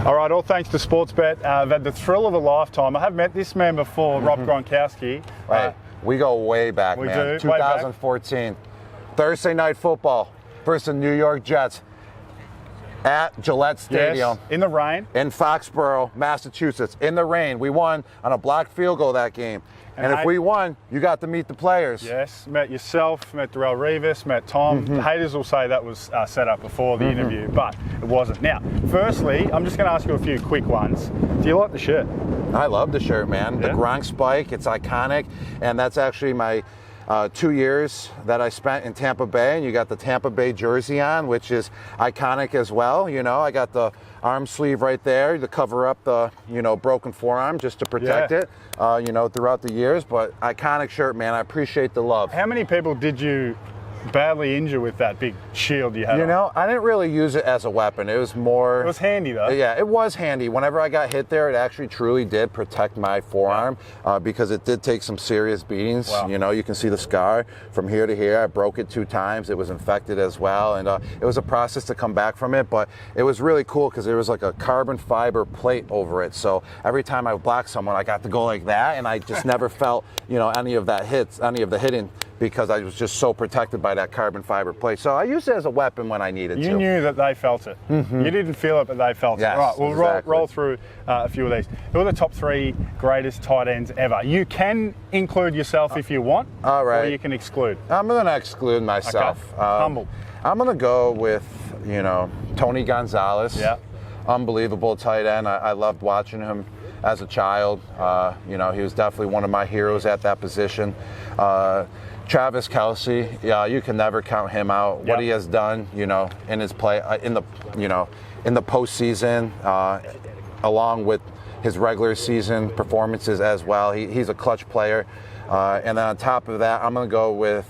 All right, all thanks to Sportsbet. I've had the thrill of a lifetime. I have met this man before, Rob Gronkowski. Hey, we go way back, we man. do. 2014. Thursday Night Football versus the New York Jets at Gillette Stadium. Yes, in the rain. In Foxborough, Massachusetts. In the rain. We won on a blocked field goal that game. And if we won, you got to meet the players. Yes, met yourself, met Darrell Revis, met Tom. The haters will say that was set up before the interview, but it wasn't. Now, firstly, I'm just going to ask you a few quick ones. Do you like the shirt? I love the shirt, man. Yeah? The Gronk Spike, it's iconic. And that's actually my 2 years that I spent in Tampa Bay, and you got the Tampa Bay jersey on, which is iconic as well. You know, I got the arm sleeve right there to cover up the, broken forearm just to protect it, throughout the years. But iconic shirt, man. I appreciate the love. How many people did you badly injure with that big shield you had on? I didn't really use it as a weapon. It was more... It was handy, though. Yeah, it was handy. Whenever I got hit there, it actually truly did protect my forearm because it did take some serious beatings. Wow. You can see the scar from here to here. I broke it 2 times. It was infected as well, and it was a process to come back from it, but it was really cool because there was like a carbon fiber plate over it, so every time I blocked someone, I got to go like that, and I just never felt, any of the hitting, because I was just so protected by that carbon fiber plate. So I used it as a weapon when I needed to. You knew that they felt it. You didn't feel it, but they felt it. Yes, Right, we'll exactly. roll through a few of these. Who are the top 3 greatest tight ends ever? You can include yourself if you want, all right. or you can exclude. I'm going to exclude myself. Okay. Humble. I'm going to go with, Tony Gonzalez. Yeah. Unbelievable tight end. I loved watching him as a child. He was definitely one of my heroes at that position. Travis Kelce, you can never count him out. Yep. What he has done, in his play, in the postseason, along with his regular season performances as well. He's a clutch player. And then on top of that, I'm going to go with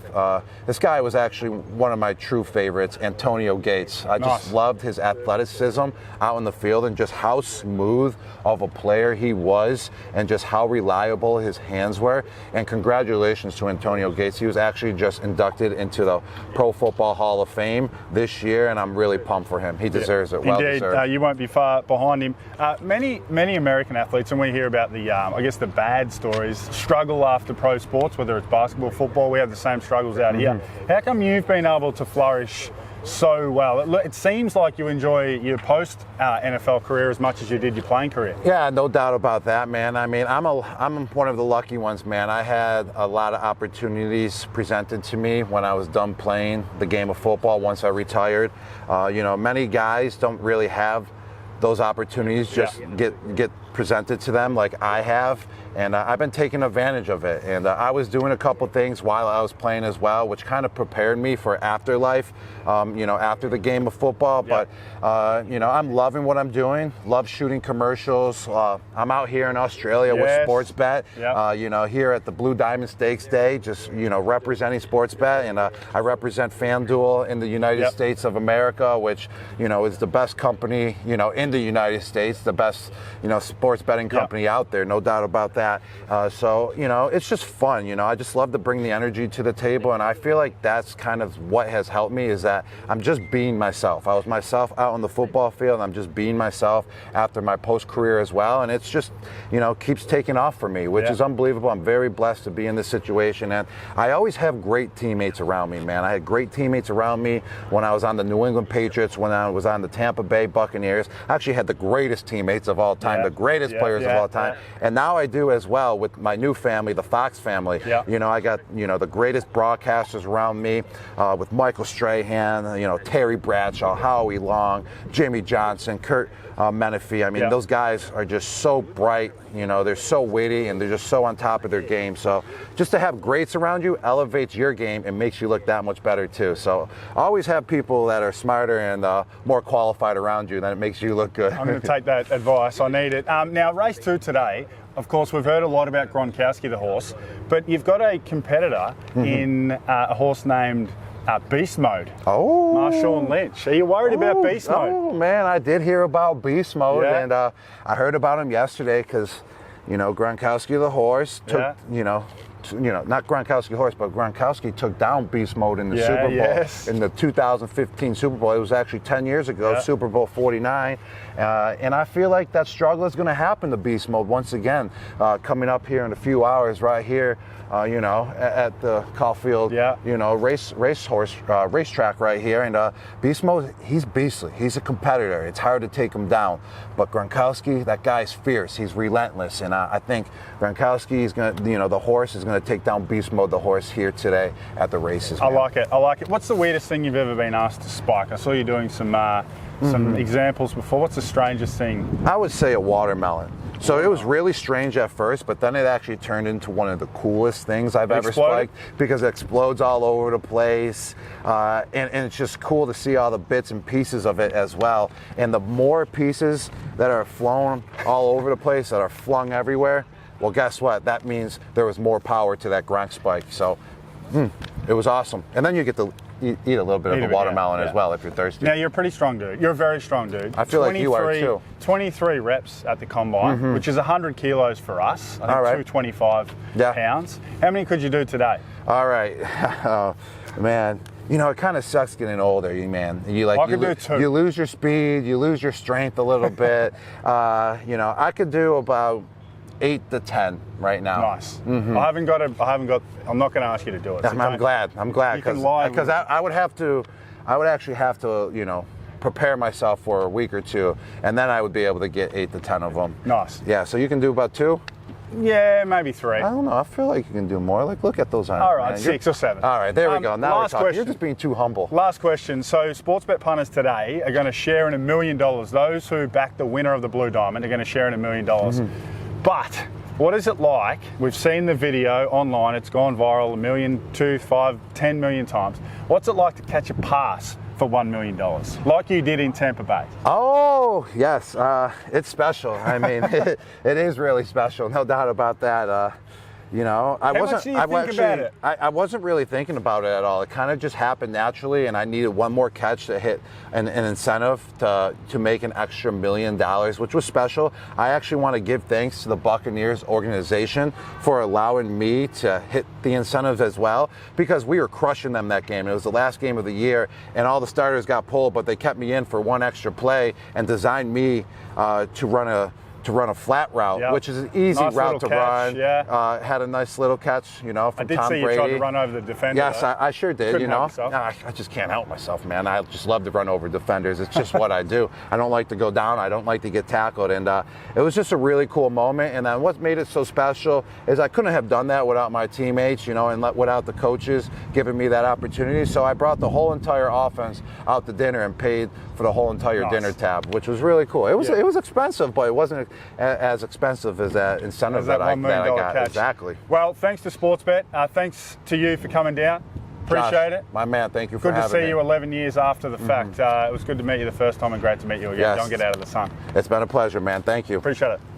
this guy was actually one of my true favorites, Antonio Gates. I just loved his athleticism out in the field and just how smooth of a player he was and just how reliable his hands were. And congratulations to Antonio Gates. He was actually just inducted into the Pro Football Hall of Fame this year, and I'm really pumped for him. He deserves it. Well Indeed, deserved. you won't be far behind him. Many American athletes, and we hear about the bad stories, struggle after pro sports, whether it's basketball, football. We have the same struggles out here. How come you've been able to flourish so well? It seems like you enjoy your post NFL career as much as you did your playing career. Yeah, no doubt about that, man. I mean, I'm one of the lucky ones, man. I had a lot of opportunities presented to me when I was done playing the game of football once I retired. Many guys don't really have those opportunities just get presented to them like I have, and I've been taking advantage of it. And I was doing a couple things while I was playing as well, which kind of prepared me for afterlife, after the game of football. But I'm loving what I'm doing. Love shooting commercials. I'm out here in Australia with Sportsbet. Here at the Blue Diamond Stakes Day, just representing Sportsbet, and I represent FanDuel in the United States of America, which is the best company in the United States, the best sports betting company out there, no doubt about that. So it's just fun. I just love to bring the energy to the table, and I feel like that's kind of what has helped me, is that I'm just being myself. I was myself out on the football field, and I'm just being myself after my post career as well, and it's just keeps taking off for me, which is unbelievable. I'm very blessed to be in this situation, and I always have great teammates around me, man. I had great teammates around me when I was on the New England Patriots, when I was on the Tampa Bay Buccaneers. I actually had the greatest teammates of all time, the greatest players of all time, and now I do as well with my new family, the Fox family. I got the greatest broadcasters around me, with Michael Strahan, Terry Bradshaw, Howie Long, Jimmy Johnson, Kurt Menefee. I mean, those guys are just so bright. They're so witty, and they're just so on top of their game. So just to have greats around you elevates your game and makes you look that much better too. So always have people that are smarter and more qualified around you, then it makes you look good. I'm going to take that advice. I need it. Now, race 2 today. Of course, we've heard a lot about Gronkowski, the horse, but you've got a competitor in a horse named Beast Mode. Oh. Marshawn Lynch. Are you worried about Beast Mode? Oh, man, I did hear about Beast Mode, and I heard about him yesterday because, Gronkowski, the horse, took, not Gronkowski horse, but Gronkowski took down beast mode in the Yeah, Super Bowl yes. in the 2015 Super Bowl. It was actually 10 years ago, Yeah. Super Bowl 49. And I feel like that struggle is going to happen to beast mode once again, coming up here in a few hours right here, at the Caulfield, Yeah. racetrack right here. And beast mode, he's beastly. He's a competitor. It's hard to take him down. But Gronkowski, that guy's fierce. He's relentless. And I think Gronkowski is going to, the horse is going to take down beast mode, the horse, here today at the races. I man. like it. I like it. What's the weirdest thing you've ever been asked to spike? I saw you doing some examples before. What's the strangest thing? I would say a watermelon. So it was really strange at first, but then it actually turned into one of the coolest things I've ever exploded? spiked, because it explodes all over the place. And it's just cool to see all the bits and pieces of it as well. And the more pieces that are flown all over the place, that are flung everywhere, well, guess what? That means there was more power to that Gronk Spike. So it was awesome. And then you get to eat a little bit of the watermelon as well if you're thirsty. Now, you're a pretty strong dude. You're a very strong dude. I feel like you are too. 23 reps at the combine, which is 100 kilos for us. I think All right. 225 pounds. How many could you do today? All right. Oh, man. It kind of sucks getting older, man. You lose your speed, you lose your strength a little bit. I could do about 8 to 10 right now. Nice. I'm not going to ask you to do it. So I'm glad You can lie because I would actually have to, prepare myself for a week or two, and then I would be able to get 8 to 10 of them. Nice. Yeah. So you can do about 2. Yeah, maybe 3. I don't know. I feel like you can do more. Look at those arms. All right, man. 6 or 7. All right, there we go. Now we're last talking. question. You're just being too humble. Last question. So, Sportsbet punters today are going to share in $1 million. Those who back the winner of the Blue Diamond are going to share in $1 million. But what is it like? We've seen the video online. It's gone viral 1 million, 2, 5, 10 million times. What's it like to catch a pass for $1 million, like you did in Tampa Bay? Oh, yes. It's special. I mean, it is really special. No doubt about that. How much do you think about it? I wasn't really thinking about it at all. It kind of just happened naturally, and I needed one more catch to hit an incentive to make an extra $1 million, which was special. I actually want to give thanks to the Buccaneers organization for allowing me to hit the incentives as well, because we were crushing them that game. It was the last game of the year, and all the starters got pulled, but they kept me in for one extra play and designed me to run a flat route, which is an easy route to run. Yeah. Had a nice little catch, from Tom Brady. I did see you tried to run over the defender. Yes, I sure did. Couldn't help yourself. I just can't help myself, man. I just love to run over defenders. It's just what I do. I don't like to go down. I don't like to get tackled. And it was just a really cool moment. And then what made it so special is I couldn't have done that without my teammates, and without the coaches giving me that opportunity. So I brought the whole entire offense out to dinner and paid for the whole entire dinner tab, which was really cool. It was expensive, but it wasn't as expensive as that incentive that I got. Catch. Exactly. Well, thanks to Sportsbet. Thanks to you for coming down. Appreciate Josh, it. My man, thank you for having me. Good to see you 11 years after the fact. It was good to meet you the first time and great to meet you again. Yes. Don't get out of the sun. It's been a pleasure, man. Thank you. Appreciate it.